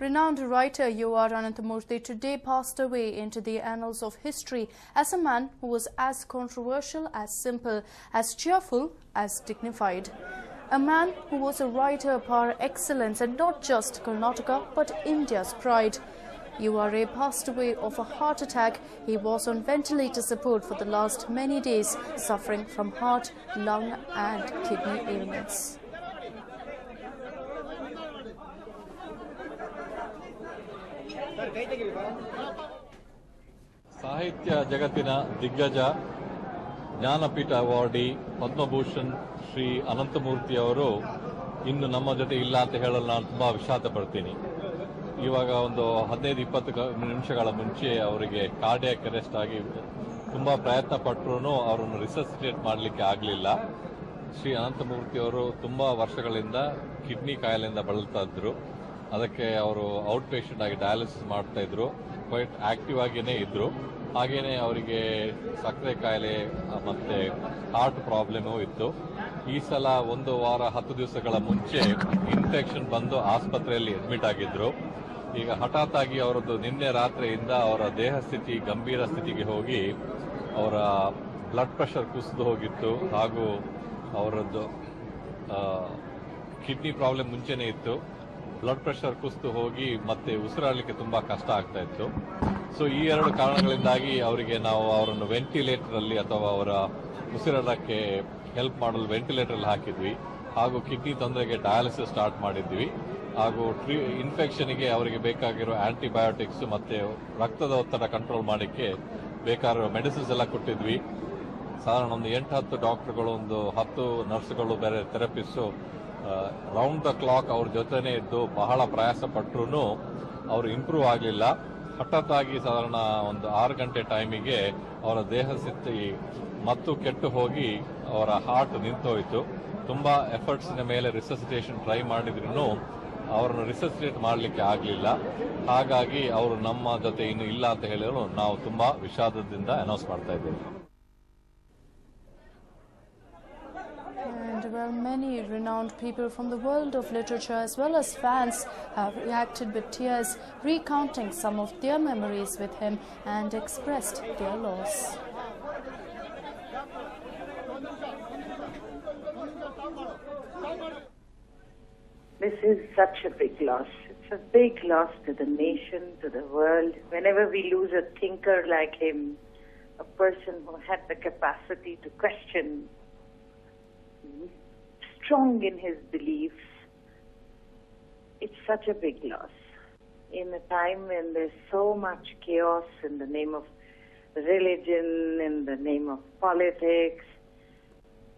Renowned writer URA today passed away into the annals of history as a man who was as controversial, as simple, as cheerful, as dignified. A man who was a writer par excellence, and not just Karnataka but India's pride. URA passed away of a heart attack. He was on ventilator support for the last many days, suffering from heart, lung and kidney ailments. ಸಾಹಿತ್ಯ ಜಗತ್ತಿನ ದಿಗ್ಗಜ Jnanpith awardee Padma Bhushan Shri Ananthamurthy ಅವರು ಇನ್ನು ನಮ್ಮ ಜೊತೆ ಇಲ್ಲ ಅಂತ ಹೇಳಲು ನಾನು ತುಂಬಾ ವಿಷಾದ ಪಡ್ತೀನಿ. ಇವಾಗ ಒಂದು 15-20 ನಿಮಿಷಗಳ ಮುಂಚೆ ಅವರಿಗೆ ಕಾರ್ಡಿಯಾಕ್ ಅರೆಸ್ಟ್ ಆಗಿ ತುಂಬಾ ಪ್ರಯತ್ನ ಪಟ್ಟರೂ ಅವರನ್ನು ರಿಸಸಿಟೇಟ್ ಮಾಡಲಿಕ್ಕೆ ಆಗಲಿಲ್ಲ. ಶ್ರೀ ಅನಂತಮೂರ್ತಿ ಅವರು ತುಂಬಾ ವರ್ಷಗಳಿಂದ ಕಿಡ್ನಿ ಕಾಯಿಲೆಯಿಂದ ಬಳಲ್ತಾ ಇದ್ರು. ಅದಕ್ಕೆ ಅವರು ಔಟ್ ಪೇಷಂಟ್ ಆಗಿ ಡಯಾಲಿಸಿಸ್ ಮಾಡ್ತಾ ಇದ್ರು. ಕ್ವೈಟ್ ಆಕ್ಟಿವ್ ಆಗಿನೇ ಇದ್ರು. ಹಾಗೇನೆ ಅವರಿಗೆ ಸಕ್ಕರೆ ಕಾಯಿಲೆ ಮತ್ತೆ ಹಾರ್ಟ್ ಪ್ರಾಬ್ಲಮು ಇತ್ತು. ಈ ಸಲ 1 ವಾರ 10 ದಿವಸಗಳ ಮುಂಚೆ ಇನ್ಫೆಕ್ಷನ್ ಬಂದು ಆಸ್ಪತ್ರೆಯಲ್ಲಿ ಅಡ್ಮಿಟ್ ಆಗಿದ್ರು. ಈಗ ಹಠಾತ್ ಆಗಿ ಅವರದ್ದು ನಿನ್ನೆ ರಾತ್ರಿಯಿಂದ ಅವರ ದೇಹ ಸ್ಥಿತಿ ಗಂಭೀರ ಸ್ಥಿತಿಗೆ ಹೋಗಿ ಅವರ ಬ್ಲಡ್ ಪ್ರೆಷರ್ ಕುಸಿದು ಹೋಗಿತ್ತು. ಹಾಗೂ ಅವರದ್ದು ಕಿಡ್ನಿ ಪ್ರಾಬ್ಲಮ್ ಮುಂಚೆನೇ ಇತ್ತು. ಬ್ಲಡ್ ಪ್ರೆಷರ್ ಕುಸಿದು ಹೋಗಿ ಮತ್ತೆ ಉಸಿರಾಡಲಿಕ್ಕೆ ತುಂಬಾ ಕಷ್ಟ ಆಗ್ತಾ ಇತ್ತು. ಸೊ ಈ 2 ಕಾರಣಗಳಿಂದಾಗಿ ಅವರಿಗೆ ನಾವು ಅವರನ್ನು ವೆಂಟಿಲೇಟರ್ ಅಲ್ಲಿ ಅಥವಾ ಅವರ ಉಸಿರಾಡಕ್ಕೆ ಹೆಲ್ಪ್ ಮಾಡಲು ವೆಂಟಿಲೇಟರ್ ಅಲ್ಲಿ ಹಾಕಿದ್ವಿ. ಹಾಗೂ ಕಿಡ್ನಿ ತೊಂದರೆಗೆ ಡಯಾಲಿಸಿಸ್ ಸ್ಟಾರ್ಟ್ ಮಾಡಿದ್ವಿ. ಹಾಗೂ ಇನ್ಫೆಕ್ಷನ್ಗೆ ಅವರಿಗೆ ಬೇಕಾಗಿರೋ ಆಂಟಿಬಯೋಟಿಕ್ಸ್ ಮತ್ತೆ ರಕ್ತದ ಒತ್ತಡ ಕಂಟ್ರೋಲ್ ಮಾಡಲಿಕ್ಕೆ ಬೇಕಾಗಿರೋ ಮೆಡಿಸಿನ್ಸ್ ಎಲ್ಲ ಕೊಟ್ಟಿದ್ವಿ. ಸಾಧಾರಣ ಒಂದು 8-10 ಡಾಕ್ಟರ್ಗಳು, ಒಂದು 10 ನರ್ಸ್ಗಳು, ಬೇರೆ ಥೆರಪಿಸ್ಟು ರೌಂಡ್ ದ ಕ್ಲಾಕ್ ಅವ್ರ ಜೊತೆನೇ ಇದ್ದು ಬಹಳ ಪ್ರಯಾಸ ಪಟ್ಟರು ಅವರು ಇಂಪ್ರೂವ್ ಆಗಲಿಲ್ಲ. ಹಠಾತ್ತಾಗಿ ಸಾಧಾರಣ ಒಂದು 6 ಗಂಟೆ ಟೈಮಿಗೆ ಅವರ ದೇಹ ಸ್ಥಿತಿ ಮತ್ತು ಕೆಟ್ಟು ಹೋಗಿ ಅವರ ಹಾರ್ಟ್ ನಿಂತೋಯ್ತು. ತುಂಬಾ ಎಫರ್ಟ್ಸ್ನ ಮೇಲೆ ರಿಸಸಿಟೇಷನ್ ಟ್ರೈ ಮಾಡಿದ್ರು ಅವರನ್ನು ರಿಸಸಿಟೇಟ್ ಮಾಡಲಿಕ್ಕೆ ಆಗಲಿಲ್ಲ. ಹಾಗಾಗಿ ಅವರು ನಮ್ಮ ಜೊತೆ ಇನ್ನು ಇಲ್ಲ ಅಂತ ಹೇಳಿದ್ರು ನಾವು ತುಂಬಾ ವಿಷಾದದಿಂದ ಅನೌನ್ಸ್ ಮಾಡ್ತಾ ಇದ್ದೇವೆ. And well, many renowned people from the world of literature as well as fans have reacted with tears, recounting some of their memories with him and expressed their loss. This is such a big loss. It's a big loss to the nation, to the world. Whenever we lose a thinker like him, a person who had the capacity to question, strong in his beliefs, it's such a big loss. In a time when there's so much chaos in the name of religion, in the name of politics,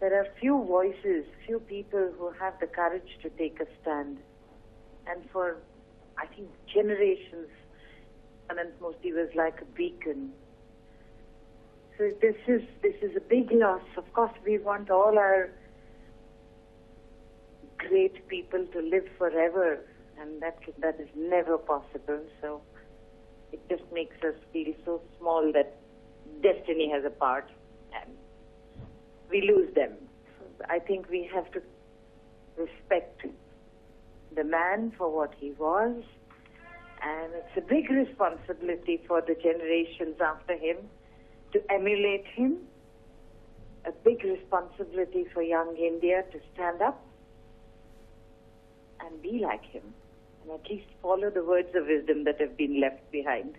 there are few voices, few people who have the courage to take a stand. And for, I think, generations, Anantmurthy was like a beacon. So this is a big loss. Of course, we want all our great people to live forever, and that is never possible. So it just makes us feel so small that destiny has a part and we lose them. So I think we have to respect the man for what he was, and it's a big responsibility for the generations after him to emulate him, a big responsibility for young India to stand up and be like him, and at least follow the words of wisdom that have been left behind.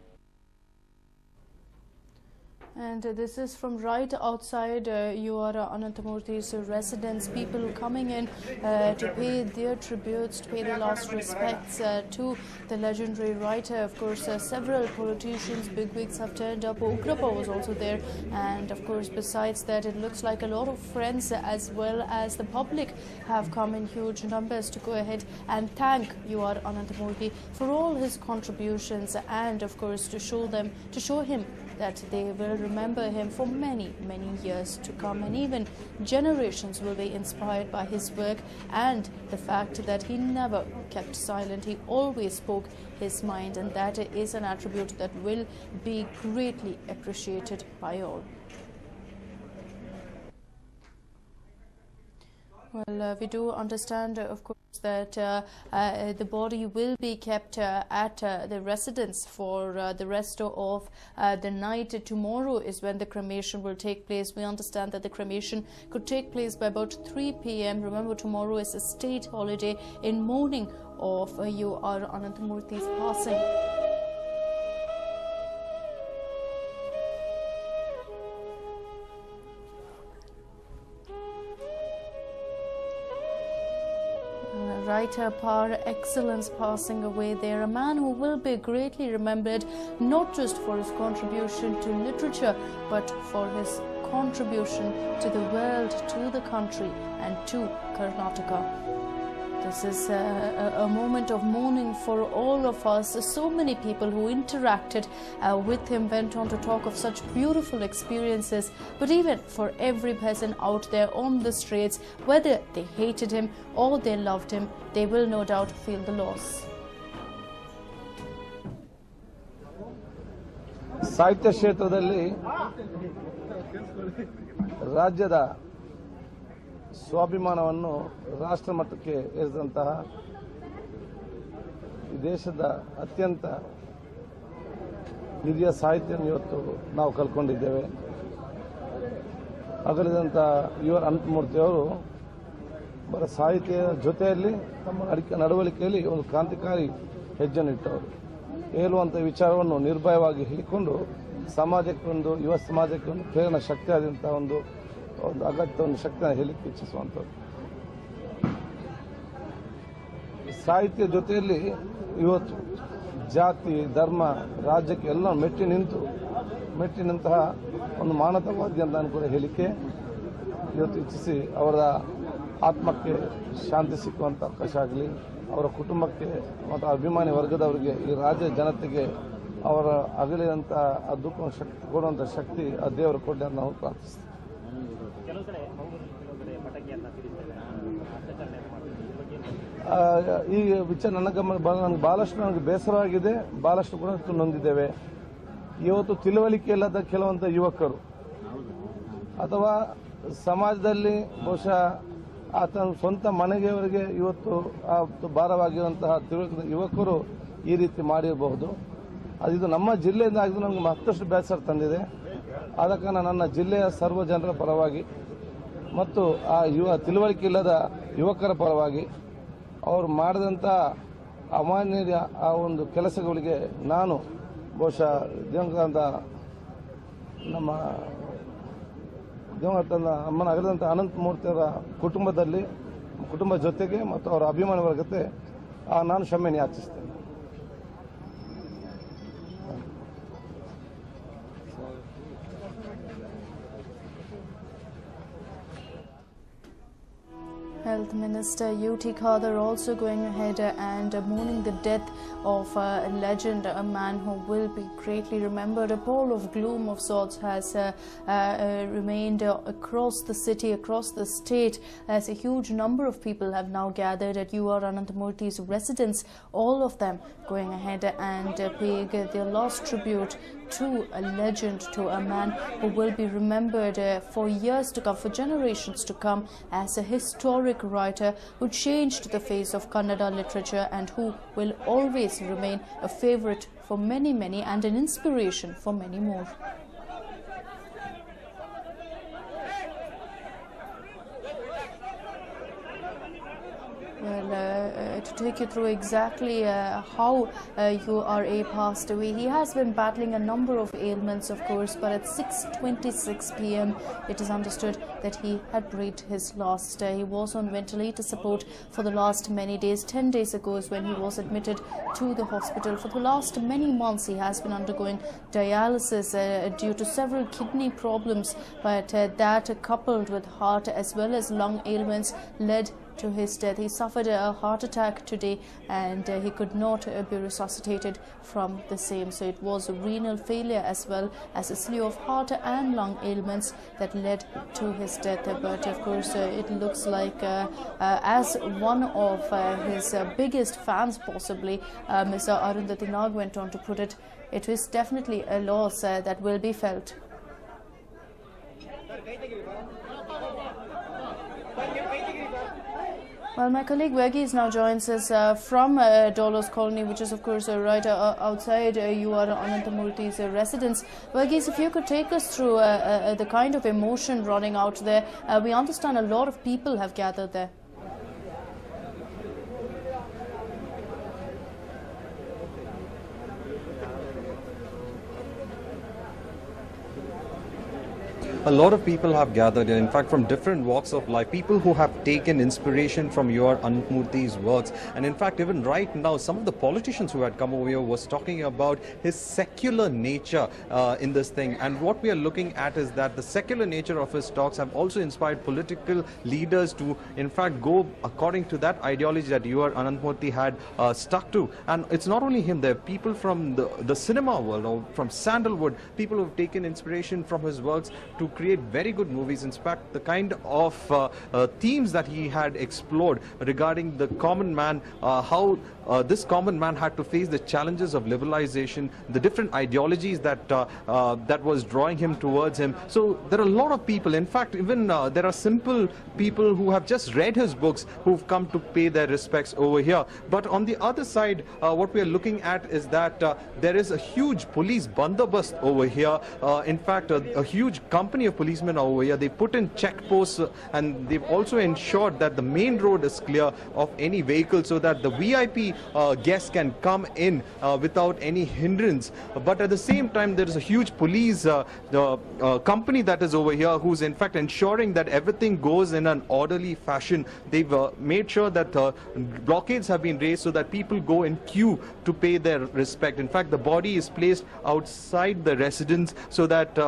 And this is from right outside URA Anantmurthy's residence. People coming in to pay their tributes, to pay their last respects to the legendary writer. Of course, several politicians, bigwigs have turned up. Ugrappa was also there. And of course, besides that, it looks like a lot of friends as well as the public have come in huge numbers to go ahead and thank URA Anantmurthy for all his contributions, and of course to show him that they will remember him for many, many years to come, and even generations will be inspired by his work and the fact that he never kept silent. He always spoke his mind, and that is an attribute that will be greatly appreciated by all. Well, we do understand, of course, that the body will be kept at the residence for the rest of the night. Tomorrow is when the cremation will take place. We understand that the cremation could take place by about 3 p.m. Remember, tomorrow is a state holiday in mourning of URA Ananthamurthy's passing. Writer par excellence passing away there, a man who will be greatly remembered not just for his contribution to literature but for his contribution to the world, to the country and to Karnataka. This is a moment of mourning for all of us. So many people who interacted with him went on to talk of such beautiful experiences. But even for every person out there on the streets, whether they hated him or they loved him, they will no doubt feel the loss. ಸಾಹಿತ್ಯ ಕ್ಷೇತ್ರದಲ್ಲಿ ರಾಜ್ಯದ ಸ್ವಾಭಿಮಾನವನ್ನು ರಾಷ್ಟ್ರ ಮಟ್ಟಕ್ಕೆ ಏರಿದಂತಹ ಈ ದೇಶದ ಅತ್ಯಂತ ಹಿರಿಯ ಸಾಹಿತ್ಯವನ್ನು ಇವತ್ತು ನಾವು ಕಲ್ಕೊಂಡಿದ್ದೇವೆ. ಅಗಲಿದಂಥ UR ಅನಂತಮೂರ್ತಿ ಅವರು ಬರ ಸಾಹಿತ್ಯ ಜೊತೆಯಲ್ಲಿ ತಮ್ಮ ನಡವಳಿಕೆಯಲ್ಲಿ ಒಂದು ಕ್ರಾಂತಿಕಾರಿ ಹೆಜ್ಜೆನಿಟ್ಟವರು. ಹೇಳುವಂಥ ವಿಚಾರವನ್ನು ನಿರ್ಭಯವಾಗಿ ಹೇಳಿಕೊಂಡು ಸಮಾಜಕ್ಕೆ ಯುವ ಸಮಾಜಕ್ಕೆ ಒಂದು ಪ್ರೇರಣಾ ಶಕ್ತಿಯಾದಂಥ ಒಂದು ಅಗತ್ಯವನ್ನು ಶಕ್ತಿಯನ್ನು ಹೇಳಲಿಕ್ಕೆ ಇಚ್ಛಿಸುವಂಥದ್ದು. ಸಾಹಿತ್ಯ ಜೊತೆಯಲ್ಲಿ ಇವತ್ತು ಜಾತಿ ಧರ್ಮ ರಾಜ್ಯಕ್ಕೆ ಎಲ್ಲ ಮೆಟ್ಟಿ ನಿಂತಹ ಒಂದು ಮಾನವತಾವಾದಿ ಅಂತ ನಾನು ಕೂಡ ಹೇಳಿಕೆ ಇವತ್ತು ಇಚ್ಛಿಸಿ ಅವರ ಆತ್ಮಕ್ಕೆ ಶಾಂತಿ ಸಿಕ್ಕುವಂಥ ಅವಕಾಶ ಆಗಲಿ, ಅವರ ಕುಟುಂಬಕ್ಕೆ ಮತ್ತು ಅಭಿಮಾನಿ ವರ್ಗದವರಿಗೆ ಈ ರಾಜ್ಯ ಜನತೆಗೆ ಅವರ ಅಗಲಿದಂಥ ಆ ದುಃಖವನ್ನು ಶಕ್ತಿ ಕೊಡುವಂಥ ಶಕ್ತಿ ಆ ದೇವರು ಕೊಡಲಿ ಅಂತ ನಾವು ಪ್ರಾರ್ಥಿಸ್ತೀವಿ. ಈ ವಿಚಾರ ನನ್ನ ಗಮನ ನನಗೆ ಬಹಳಷ್ಟು ಬೇಸರವಾಗಿದೆ, ಬಹಳಷ್ಟು ಕೂಡ ನೊಂದಿದ್ದೇವೆ. ಇವತ್ತು ತಿಳುವಳಿಕೆ ಇಲ್ಲದ ಕೆಲವಂತ ಯುವಕರು ಅಥವಾ ಸಮಾಜದಲ್ಲಿ ಬಹುಶಃ ಆತನ ಸ್ವಂತ ಮನೆಯವರಿಗೆ ಇವತ್ತು ಭಾರವಾಗಿರುವಂತಹ ತಿಳುವಳಿಕೆ ಯುವಕರು ಈ ರೀತಿ ಮಾಡಿರಬಹುದು. ಇದು ನಮ್ಮ ಜಿಲ್ಲೆಯಿಂದ ಆಗಿದ್ದು ನಮಗೆ ಮತ್ತಷ್ಟು ಬೇಸರ ತಂದಿದೆ. ಆದ ಕಾರಣ ನನ್ನ ಜಿಲ್ಲೆಯ ಸರ್ವ ಜನರ ಪರವಾಗಿ ಮತ್ತು ಆ ತಿಳುವಳಿಕೆ ಇಲ್ಲದ ಯುವಕರ ಪರವಾಗಿ ಅವರು ಮಾಡಿದಂಥ ಅಮಾನ್ಯ ಆ ಒಂದು ಕೆಲಸಗಳಿಗೆ ನಾನು ಬಹುಶಃ ನಮ್ಮ ಅಮ್ಮನ ಅಗಲಿದಂಥ ಅನಂತಮೂರ್ತಿಯವರ ಕುಟುಂಬ ಜೊತೆಗೆ ಮತ್ತು ಅವರ ಅಭಿಮಾನಿ ವರ್ಗತೆ ನಾನು ಕ್ಷಮೆಯನ್ನು ಯಾಚಿಸ್ತೇನೆ. Health Minister U.T. Khadar also going ahead and mourning the death of a legend, a man who will be greatly remembered. A pall of gloom of sorts has remained across the city, across the state, as a huge number of people have now gathered at URA Ananthamurthy's residence, all of them going ahead and paying their last tribute to a legend, to a man who will be remembered for years to come, for generations to come, as a historic writer who changed the face of Kannada literature and who will always remain a favorite for many, many and an inspiration for many more. Well, to take you through exactly how URA passed away, he has been battling a number of ailments, of course, but at 6:26 p.m. it is understood that he had breathed his last. He was on ventilator support for the last many days. 10 days ago is when he was admitted to the hospital. For the last many months he has been undergoing dialysis due to several kidney problems, but that coupled with heart as well as lung ailments led to his death. He suffered a heart attack today and he could not be resuscitated from the same. So it was renal failure as well as a slew of heart and lung ailments that led to his death. But of course it looks like as one of his biggest fans possibly, Mr. Arundhati Nag went on to put it, it is definitely a loss that will be felt. Well, my colleague Verghese now joins us from Dolos Colony, which is, of course, right outside URA Ananthamurthy's residence. Verghese, if you could take us through the kind of emotion running out there. We understand a lot of people have gathered there. A lot of people have gathered, in fact, from different walks of life, people who have taken inspiration from URA Ananthamurthy's works. And in fact, even right now, some of the politicians who had come over here was talking about his secular nature in this thing. And what we are looking at is that the secular nature of his talks have also inspired political leaders to, in fact, go according to that ideology that URA Ananthamurthy had stuck to. And it's not only him, there are people from the cinema world or from Sandalwood, people who have taken inspiration from his works to create very good movies. In fact, the kind of themes that he had explored regarding the common man, how this common man had to face the challenges of liberalization, the different ideologies that that was drawing him towards him. So there are a lot of people, in fact, even there are simple people who have just read his books who've come to pay their respects over here. But on the other side, what we are looking at is that there is a huge police bandobast over here. In fact, a huge company of policemen are over here. They put in checkposts and they've also ensured that the main road is clear of any vehicle so that the VIP guests can come in without any hindrance. But at the same time, there is a huge police company that is over here who's in fact ensuring that everything goes in an orderly fashion. They've made sure that blockades have been raised so that people go in queue to pay their respect. In fact, the body is placed outside the residence so that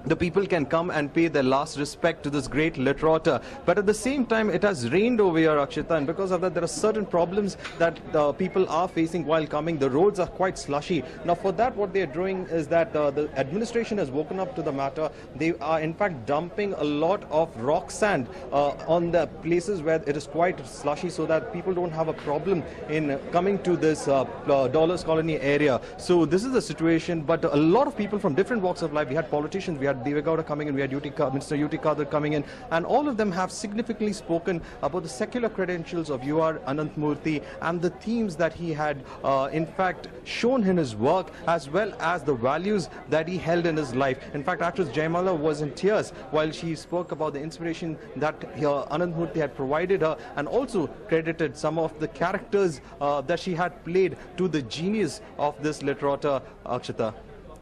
the people can come and pay their last respect to this great literature. But at the same time, it has rained over here, Akshita, and because of that, there are certain problems that people are facing while coming. The roads are quite slushy. Now, for that, what they are doing is that the administration has woken up to the matter. They are, in fact, dumping a lot of rock sand on the places where it is quite slushy so that people don't have a problem in coming to this Dolos Colony area. So this is the situation, but a lot of people from different walks of life, we had politicians, we had Devegowda coming in, we had Mr. UT Kadir coming in, and all of them have significantly spoken about the secular credentials of URA Ananthamurthy and the themes that he had in fact shown in his work, as well as the values that he held in his life. In fact, actress Jaimala was in tears while she spoke about the inspiration that Ananthamurthy had provided her, and also credited some of the characters that she had played to the genius of this literature, Akshita.